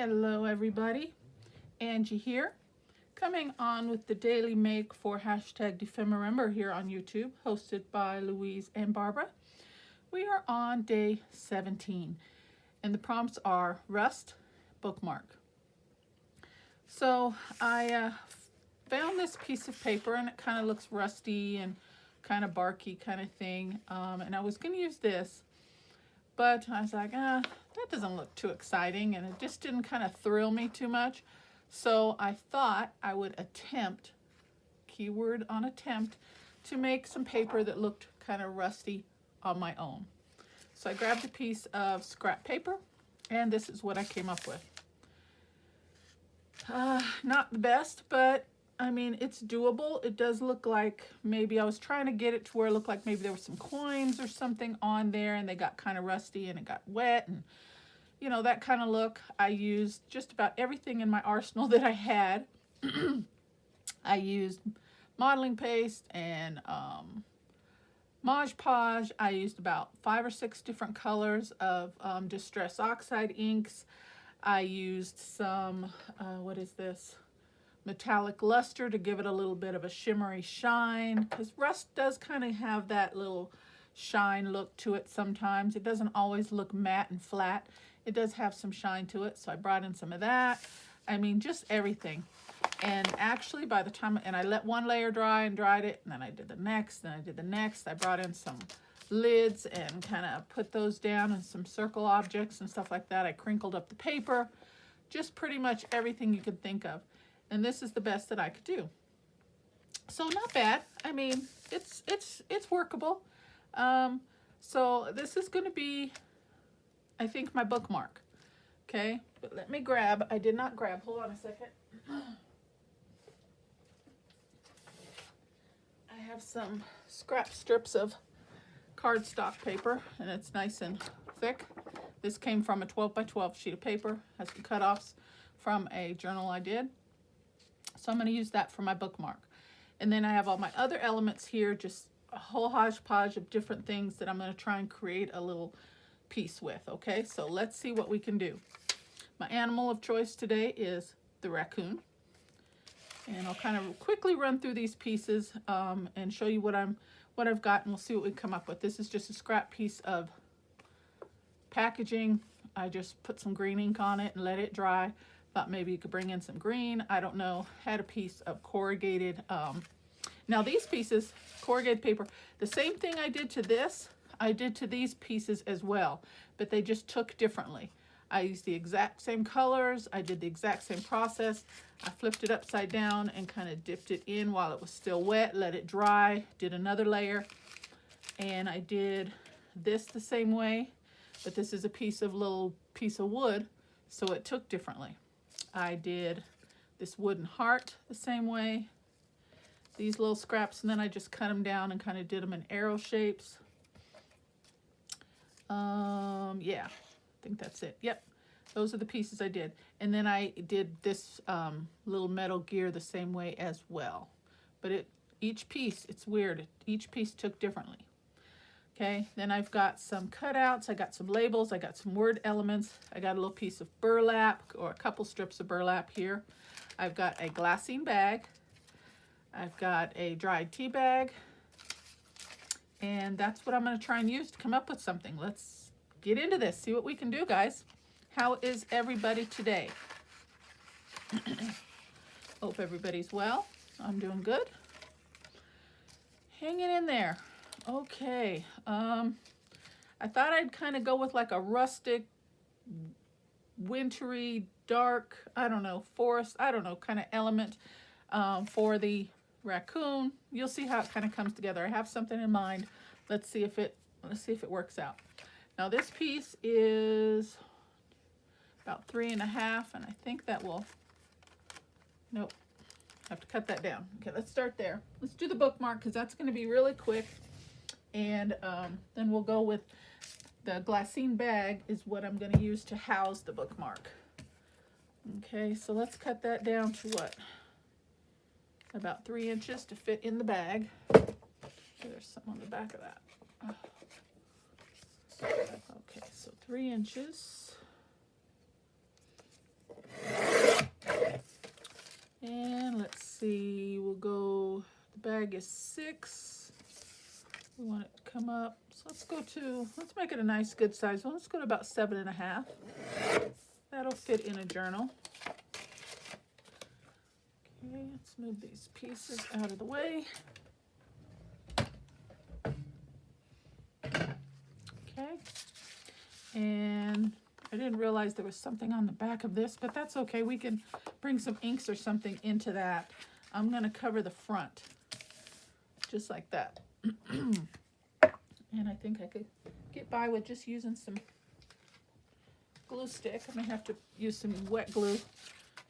Hello everybody, Angie here, coming on with the daily make for hashtag Defemember here on YouTube, hosted by Louise and Barbara. We are on day 17, and the prompts are rust, bookmark. So I found this piece of paper, and it kind of looks rusty and kind of barky kind of thing, and I was going to use this, but I was like, that doesn't look too exciting, and it just didn't kind of thrill me too much. So I thought I would attempt, keyword on attempt, to make some paper that looked kind of rusty on my own. So I grabbed a piece of scrap paper, and this is what I came up with. Not the best, but I mean, it's doable. It does look like maybe I was trying to get it to where it looked like maybe there were some coins or something on there and they got kind of rusty and it got wet and, you know, that kind of look. I used just about everything in my arsenal that I had. I used modeling paste and Mod Podge. I used about 5 or 6 different colors of Distress Oxide inks. I used some, what is this? Metallic luster to give it a little bit of a shimmery shine, because rust does kind of have that little shine look to it sometimes. It doesn't always look matte and flat. It does have some shine to it, so I brought in some of that. I mean, just everything. And actually, by the time, and I let one layer dry and dried it, and then I did the next, and I did the next. I brought in some lids and kind of put those down, and some circle objects and stuff like that. I crinkled up the paper, just pretty much everything you could think of. And this is the best that I could do. So not bad. I mean, it's workable. So this is going to be, I think, my bookmark. Okay, but let me grab, I did not grab, hold on a second. I have some scrap strips of cardstock paper, and it's nice and thick. This came from a 12 by 12 sheet of paper, has some cutoffs from a journal I did. So I'm going to use that for my bookmark. And then I have all my other elements here, just a whole hodgepodge of different things that I'm going to try and create a little piece with. Okay, so let's see what we can do. My animal of choice today is the raccoon. And I'll kind of quickly run through these pieces and show you what I've got, and we'll see what we come up with. This is just a scrap piece of packaging. I just put some green ink on it and let it dry. Thought maybe you could bring in some green. I don't know. Had a piece of corrugated. Now these pieces, corrugated paper, the same thing I did to this, I did to these pieces as well, but they just took differently. I used the exact same colors. I did the exact same process. I flipped it upside down and kind of dipped it in while it was still wet, let it dry, did another layer, and I did this the same way, but this is a little piece of wood, so it took differently. I did this wooden heart the same way, these little scraps, and then I just cut them down and kind of did them in arrow shapes. Yeah, I think that's it. Yep, those are the pieces I did. And then I did this little metal gear the same way as well. But each piece, it's weird, each piece took differently. Okay, then I've got some cutouts, I got some labels, I got some word elements, I got a little piece of burlap, or a couple strips of burlap here. I've got a glassine bag, I've got a dried tea bag, and that's what I'm going to try and use to come up with something. Let's get into this, see what we can do, guys. How is everybody today? Hope everybody's well. I'm doing good. Hanging in there. Okay, I thought I'd kind of go with like a rustic, wintry, dark, I don't know, forest, I don't know, kind of element for the raccoon. You'll see how it kind of comes together. I have something in mind. Let's see if it works out. Now this piece is about 3.5, and I think that will, nope, I have to cut that down. Okay, let's start there. Let's do the bookmark, because that's going to be really quick. And then we'll go with the glassine bag is what I'm going to use to house the bookmark. Okay, so let's cut that down to what? About 3 inches to fit in the bag. There's something on the back of that. Okay, so 3 inches. And let's see, we'll go, the bag is 6. We want it to come up. So let's go to, let's make it a nice good size one. Let's go to about 7.5. That'll fit in a journal. Okay, let's move these pieces out of the way. Okay, and I didn't realize there was something on the back of this, but that's okay. We can bring some inks or something into that. I'm gonna cover the front, just like that. And I think I could get by with just using some glue stick. I may have to use some wet glue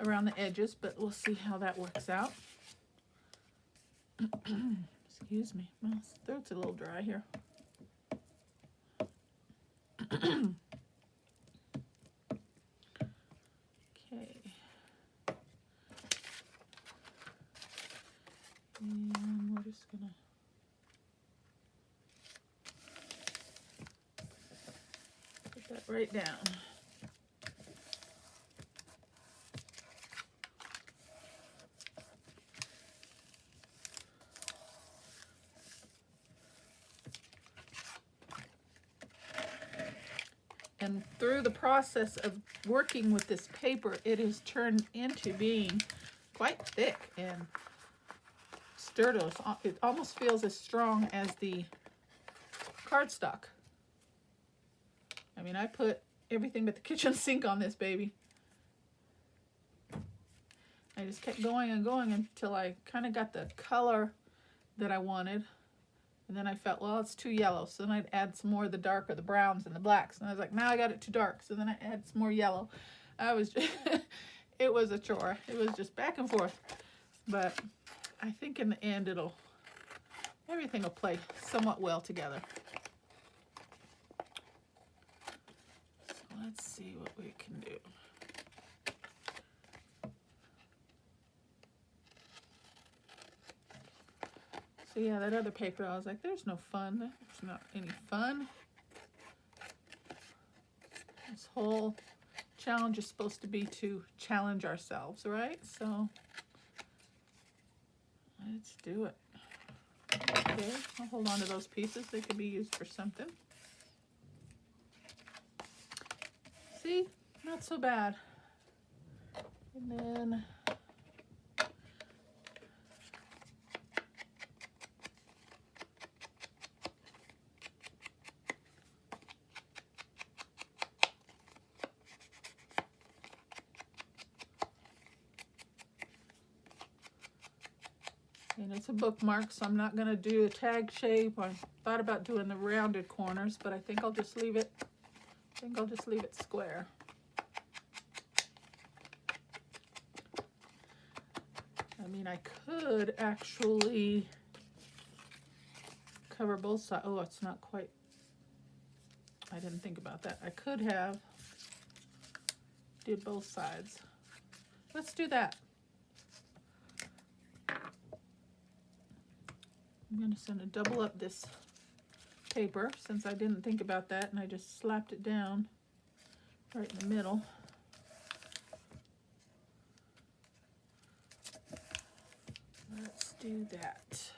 around the edges, but we'll see how that works out. Excuse me, my throat's a little dry here. Okay. And we're just gonna put that right down. And through the process of working with this paper, it has turned into being quite thick and sturdy. It almost feels as strong as the cardstock. I mean, I put everything but the kitchen sink on this baby. I just kept going and going until I kind of got the color that I wanted. And then I felt, well, it's too yellow. So then I'd add some more of the darker, the browns and the blacks. And I was like, now I got it too dark. So then I add some more yellow. I was just, it was a chore. It was just back and forth. But I think in the end, everything will play somewhat well together. So let's see what we can do. So yeah, that other paper, I was like, there's no fun. There's not any fun. This whole challenge is supposed to be to challenge ourselves, right? So let's do it. Okay, I'll hold on to those pieces. They could be used for something. See, not so bad. And then and it's a bookmark, so I'm not going to do a tag shape. I thought about doing the rounded corners, but I think I'll just leave it. I think I'll just leave it square. I mean, I could actually cover both sides. Oh, it's not quite. I didn't think about that. I could have did both sides. Let's do that. I'm going to double up this paper since I didn't think about that and I just slapped it down right in the middle. Let's do that.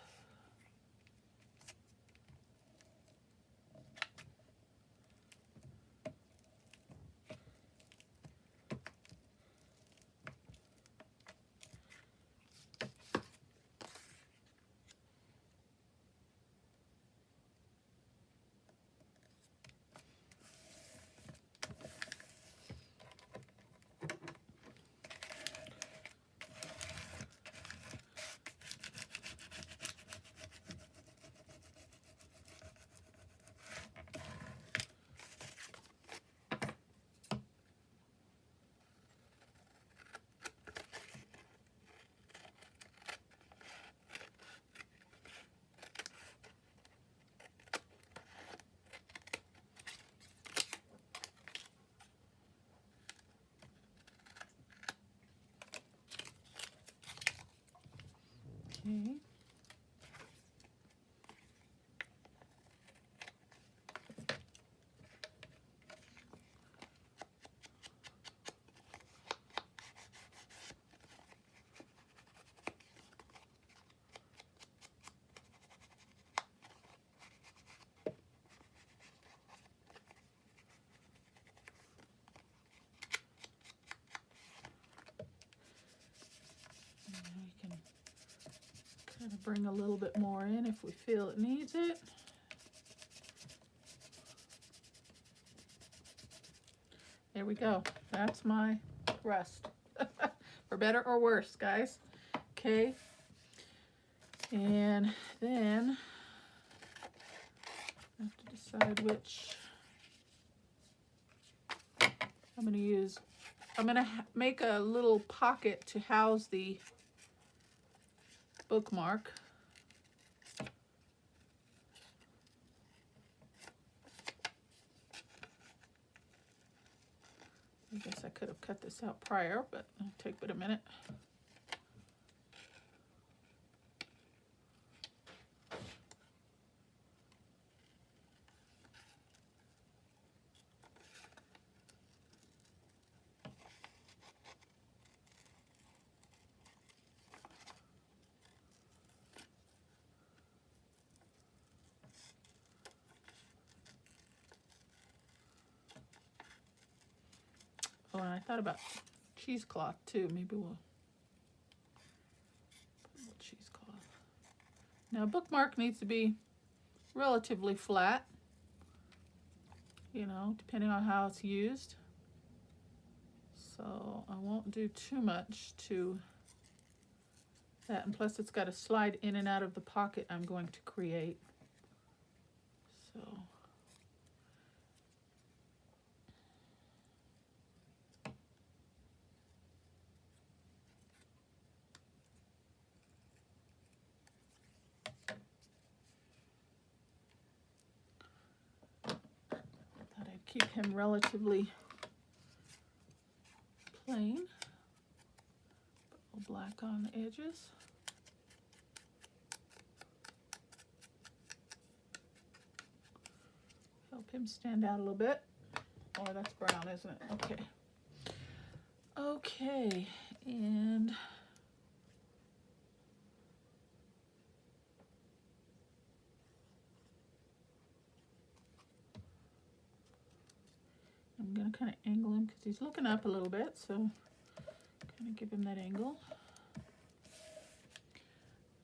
Okay. bring a little bit more in if we feel it needs it. There we go. That's my rust. For better or worse, guys. Okay. And then I have to decide which I'm going to use. I'm going to make a little pocket to house the bookmark. I guess I could have cut this out prior, but it'll take but a minute. Oh, and I thought about cheesecloth too. Maybe we'll put a little cheesecloth. Now, a bookmark needs to be relatively flat, you know, depending on how it's used. So I won't do too much to that. And plus, it's got to slide in and out of the pocket I'm going to create. So. Keep him relatively plain. Put a little black on the edges. Help him stand out a little bit. Oh, that's brown, isn't it? Okay. Okay, and I'm going to kind of angle him because he's looking up a little bit, so kind of give him that angle.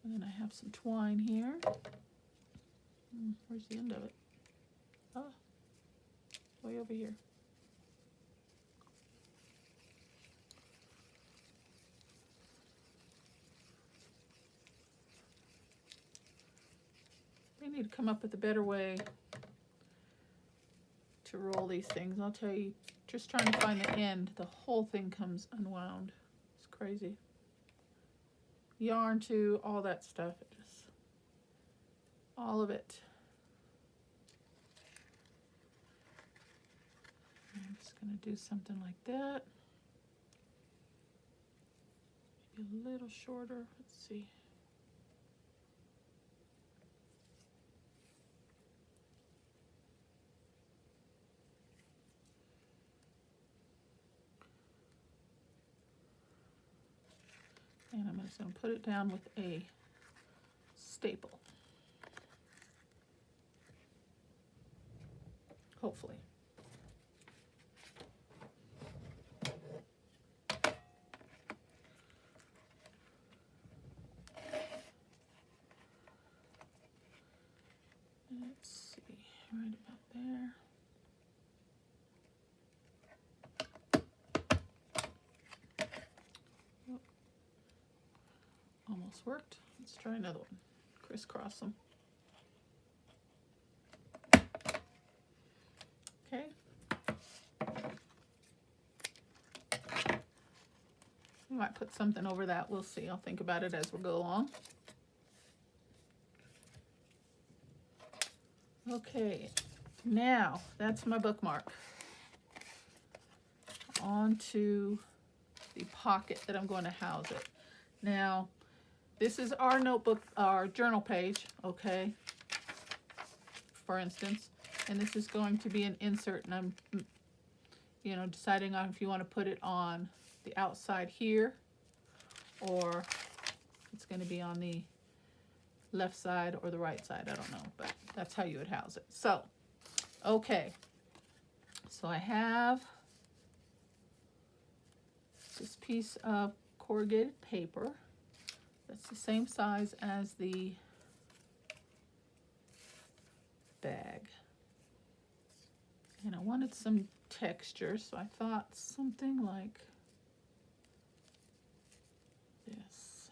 And then I have some twine here. Where's the end of it? Oh, way over here. We need to come up with a better way to roll these things. I'll tell you, just trying to find the end, the whole thing comes unwound. It's crazy. Yarn too, all that stuff. It just, all of it. I'm just going to do something like that. Maybe a little shorter. Let's see. And I'm just going to put it down with a staple. Hopefully. Let's see, right about there. Oh, almost worked. Let's try another one. Crisscross them. Okay. We might put something over that. We'll see. I'll think about it as we go along. Okay, now that's my bookmark. On to the pocket that I'm going to house it. Now, this is our notebook, our journal page, okay, for instance, and this is going to be an insert, and I'm, you know, deciding on if you want to put it on the outside here, or it's going to be on the left side or the right side, I don't know, but that's how you would house it. So, okay, so I have this piece of corrugated paper That's the same size as the bag. And I wanted some texture, so I thought something like this.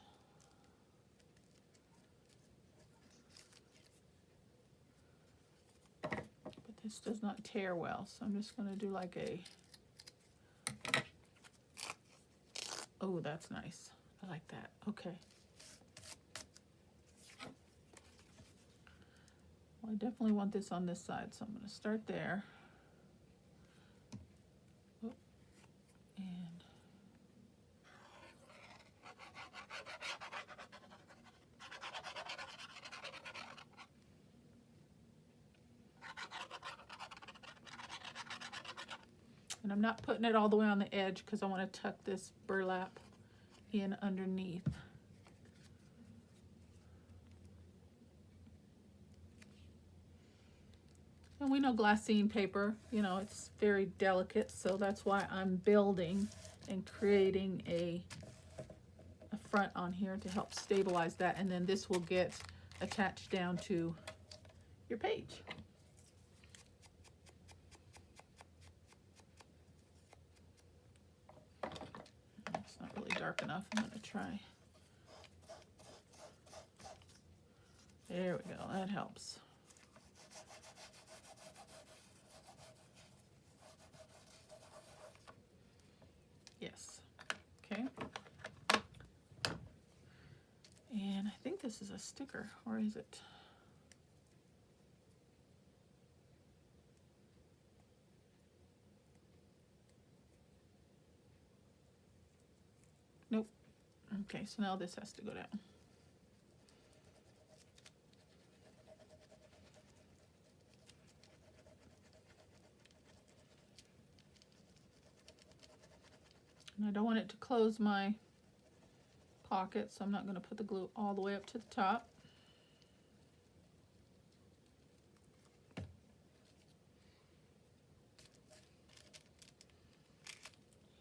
But this does not tear well, so I'm just going to do like a, oh, that's nice. I like that. Okay. Well, I definitely want this on this side, so I'm going to start there. Oh, and I'm not putting it all the way on the edge because I want to tuck this burlap in underneath. And we know glassine paper, you know, it's very delicate, so that's why I'm building and creating a front on here to help stabilize that, and then this will get attached down to your page. It's not really dark enough. I'm going to try. There we go. That helps. Yes. Okay. And I think this is a sticker, or is it? Nope. Okay, so now this has to go down. And I don't want it to close my pocket, so I'm not going to put the glue all the way up to the top. And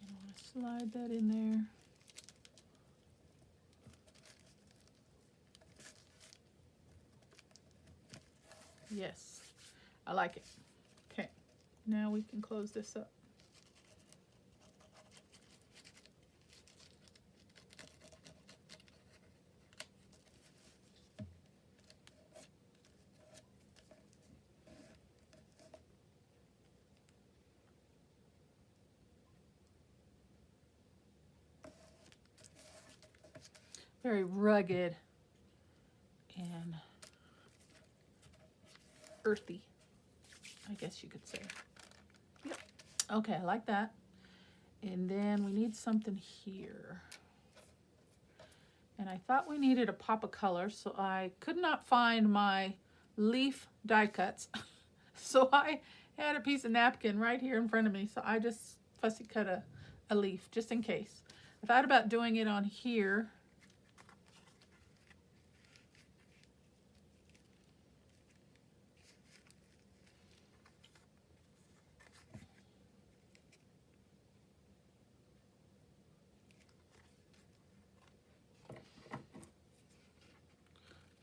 I want to slide that in there. Yes, I like it. Okay, now we can close this up. Very rugged and earthy, I guess you could say. Yep. Okay, I like that. And then we need something here. And I thought we needed a pop of color, so I could not find my leaf die cuts. So I had a piece of napkin right here in front of me, so I just fussy cut a leaf just in case. I thought about doing it on here.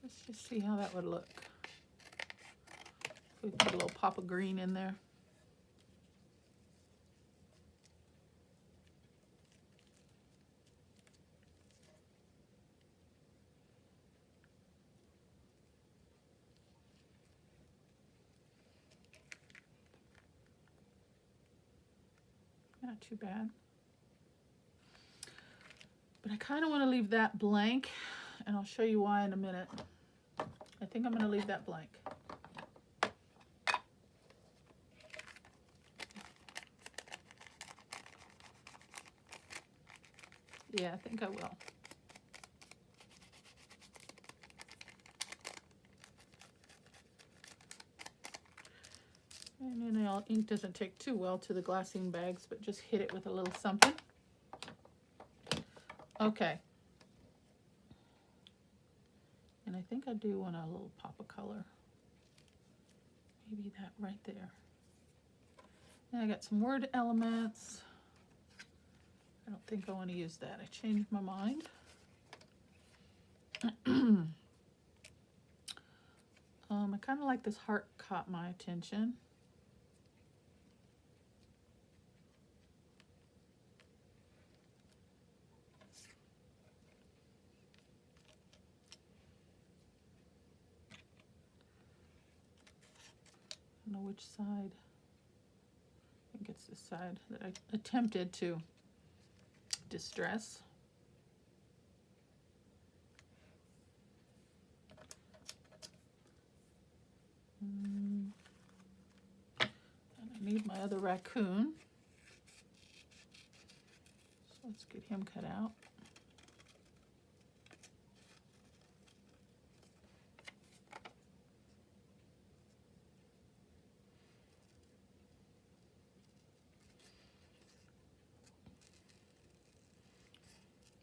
Let's just see how that would look. We put a little pop of green in there. Not too bad. But I kind of want to leave that blank, and I'll show you why in a minute. I think I'm going to leave that blank. Yeah, I think I will. And you know, ink doesn't take too well to the glassine bags, but just hit it with a little something. Okay. And I think I do want a little pop of color. Maybe that right there. And I got some word elements. I don't think I want to use that. I changed my mind. I kind of like this heart, caught my attention. I don't know which side. I think it's this side that I attempted to distress. And I need my other raccoon. So let's get him cut out.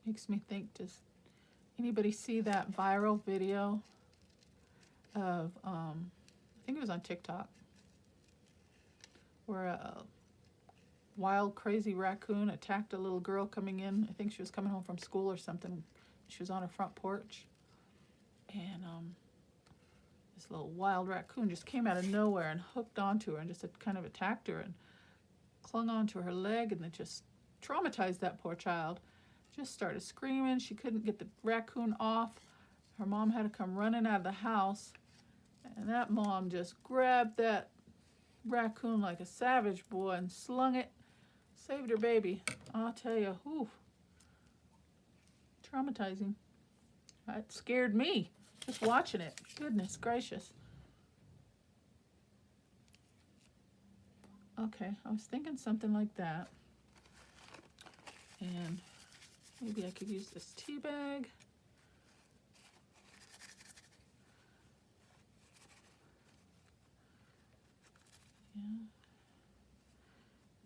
Makes me think, does anybody see that viral video of, I think it was on TikTok, where a wild, crazy raccoon attacked a little girl coming in. I think she was coming home from school or something. She was on her front porch. And this little wild raccoon just came out of nowhere and hooked onto her and just kind of attacked her and clung onto her leg, and then just traumatized that poor child. Just started screaming. She couldn't get the raccoon off. Her mom had to come running out of the house, and that mom just grabbed that raccoon like a savage, boy, and slung it. Saved her baby. I'll tell you, whew, traumatizing. It scared me just watching it. Goodness gracious. Okay, I was thinking something like that. And maybe I could use this tea bag. Yeah.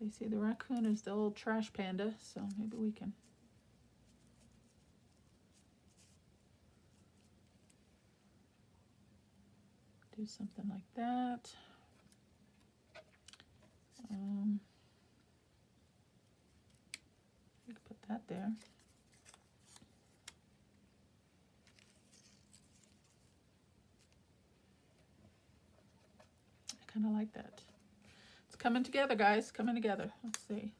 They see the raccoon is the old trash panda, so maybe we can do something like that. We could put that there. I kind of like that. It's coming together, guys. Coming together. Let's see.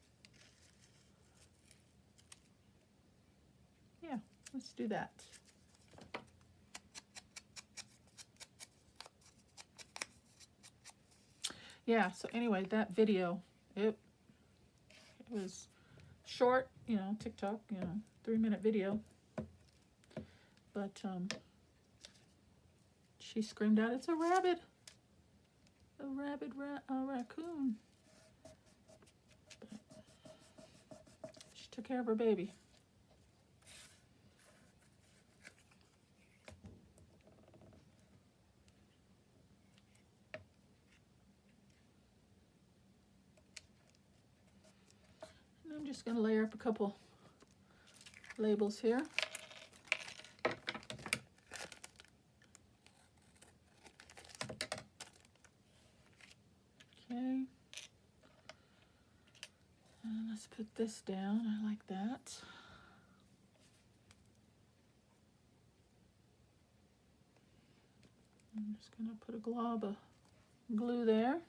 Yeah, let's do that. Yeah, so anyway, that video, it was short, you know, TikTok, you know, 3-minute video. But she screamed out, "It's a rabbit! A rabid raccoon." But she took care of her baby. And I'm just going to layer up a couple labels here. Okay. And let's put this down. I like that. I'm just going to put a glob of glue there.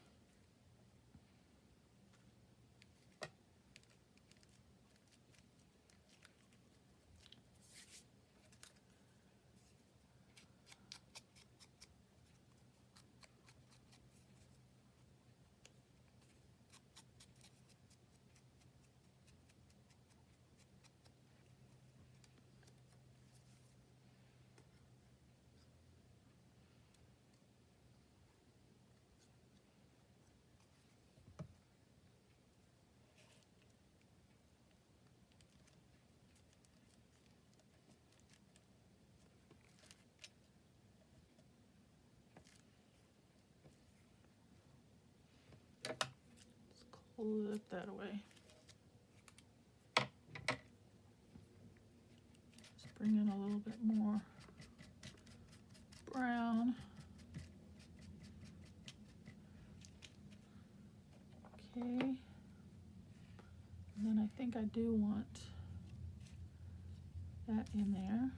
Flip that away. Just bring in a little bit more brown. Okay. And then I think I do want that in there.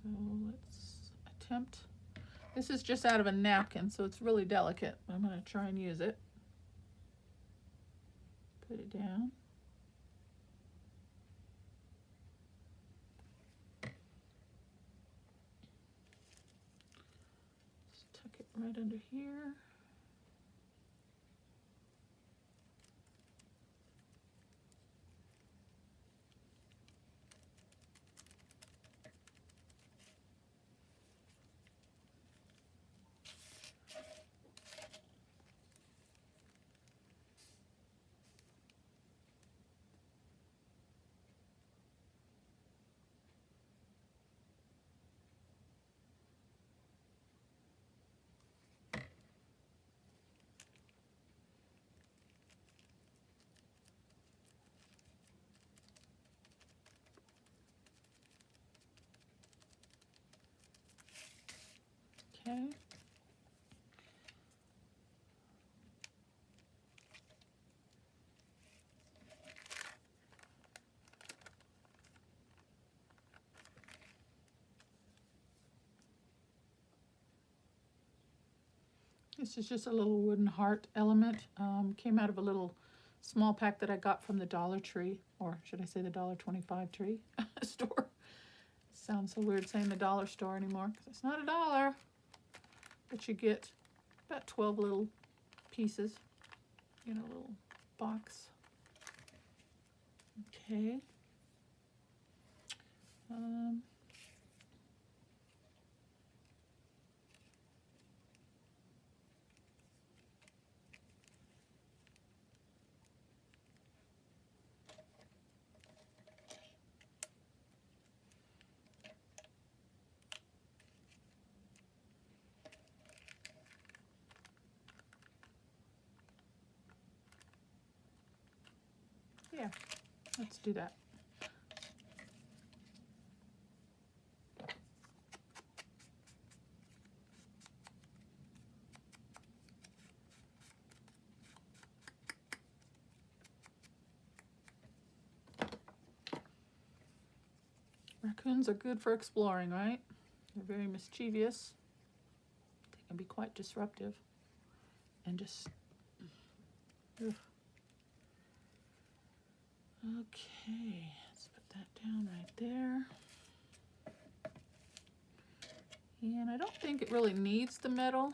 So let's attempt. This is just out of a napkin, so it's really delicate. I'm going to try and use it. Put it down. Just tuck it right under here. Okay. This is just a little wooden heart element. Came out of a little small pack that I got from the Dollar Tree, or should I say the $1.25 tree store. Sounds so weird saying the dollar store anymore because it's not $1, but you get about 12 little pieces in a little box. Okay. Yeah, let's do that. Raccoons are good for exploring, right? They're very mischievous. They can be quite disruptive and just... Ugh. Okay, let's put that down right there. And I don't think it really needs the metal.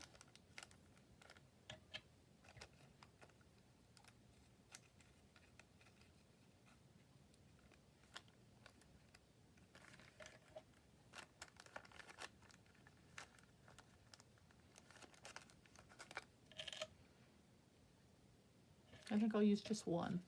I think I'll use just one.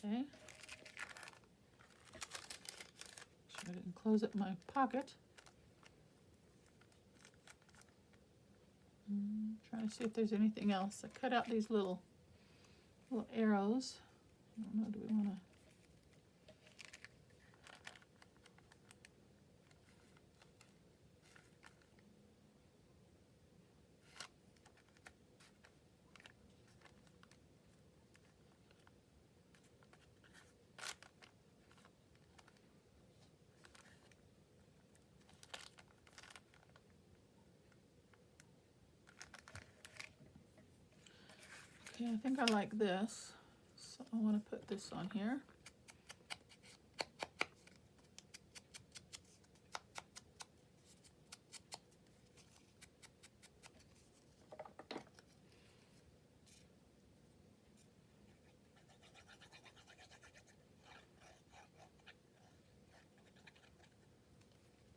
Okay. Sure I didn't close up my pocket. Trying to see if there's anything else. I cut out these little arrows. I don't know, do we want to... Okay, I think I like this, so I want to put this on here.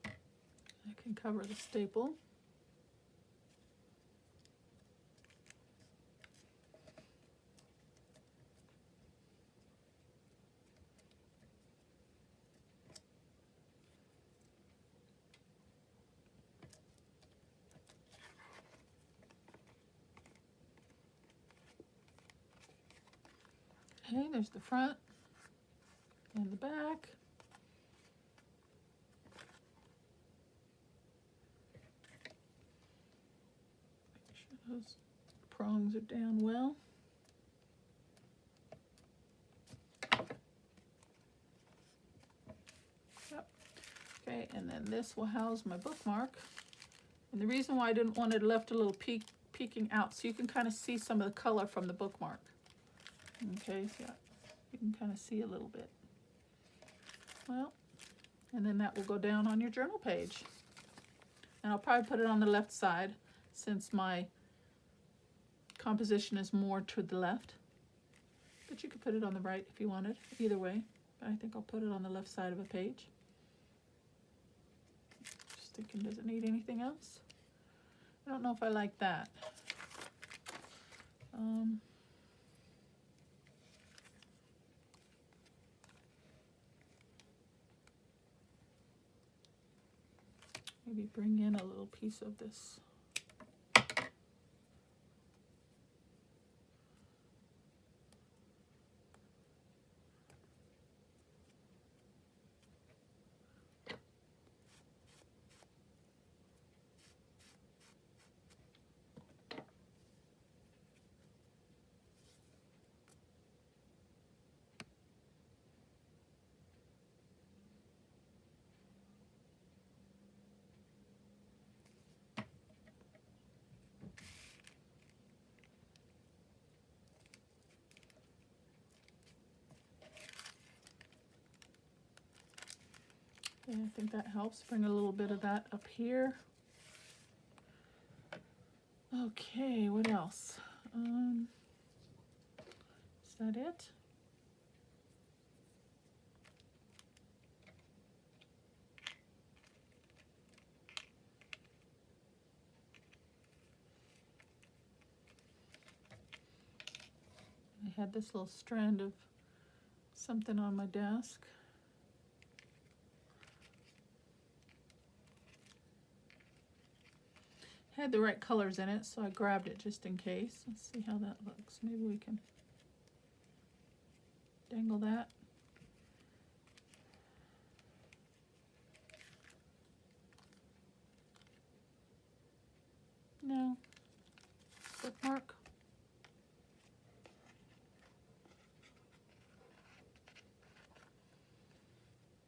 I can cover the staple. Okay, there's the front and the back. Make sure those prongs are down well. Yep. Okay, and then this will house my bookmark. And the reason why I didn't want it left a little peeking out, so you can kind of see some of the color from the bookmark. Okay, so you can kind of see a little bit. Well, and then that will go down on your journal page. And I'll probably put it on the left side since my composition is more to the left. But you could put it on the right if you wanted, either way. But I think I'll put it on the left side of a page. Just thinking, does it need anything else? I don't know if I like that. Maybe bring in a little piece of this. Yeah, I think that helps. Bring a little bit of that up here. Okay, what else? Is that it? I had this little strand of something on my desk. Had the right colors in it, so I grabbed it just in case. Let's see how that looks. Maybe we can dangle that. No. Bookmark.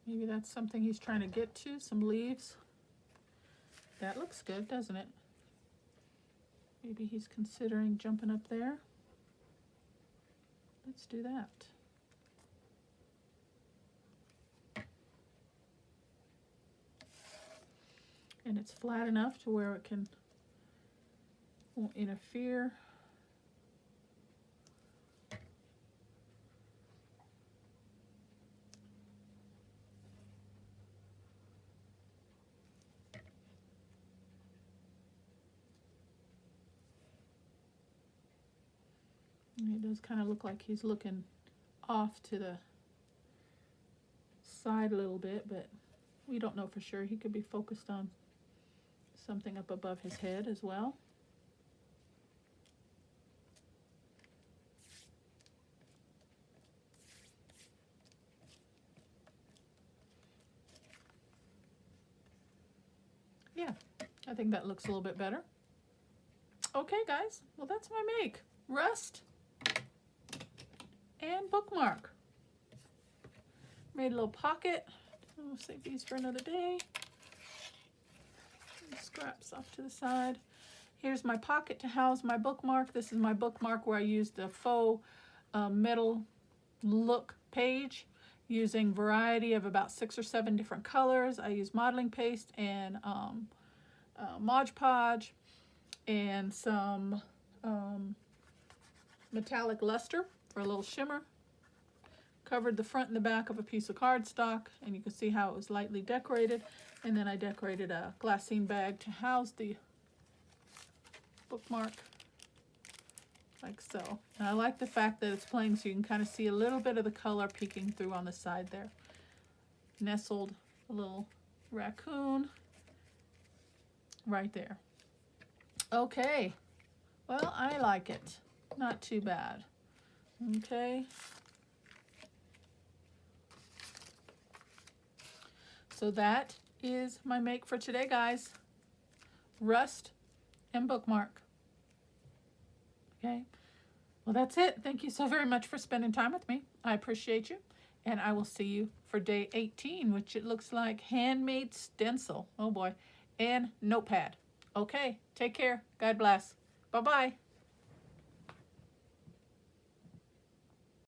Maybe that's something he's trying to get to, some leaves. That looks good, doesn't it? Maybe he's considering jumping up there. Let's do that. And it's flat enough to where it won't interfere. And it does kind of look like he's looking off to the side a little bit, but we don't know for sure. He could be focused on something up above his head as well. Yeah, I think that looks a little bit better. Okay, guys, well, that's my make. Rust and bookmark. Made a little pocket. I'll save these for another day. Scraps off to the side. Here's my pocket to house my bookmark. This is my bookmark where I used the faux metal look page using variety of about 6 or 7 different colors. I use modeling paste and Mod Podge and some metallic luster for a little shimmer. Covered the front and the back of a piece of cardstock, and you can see how it was lightly decorated. And then I decorated a glassine bag to house the bookmark, like so. And I like the fact that it's plain, so you can kind of see a little bit of the color peeking through on the side there. Nestled a little raccoon right there. Okay, well, I like it. Not too bad. Okay, So that is my make for today, guys. Rust and bookmark. Okay. Well, that's it. Thank you so very much for spending time with me. I appreciate you. And I will see you for day 18, which it looks like handmade stencil. Oh boy. And notepad. Okay. Take care. God bless. Bye-bye.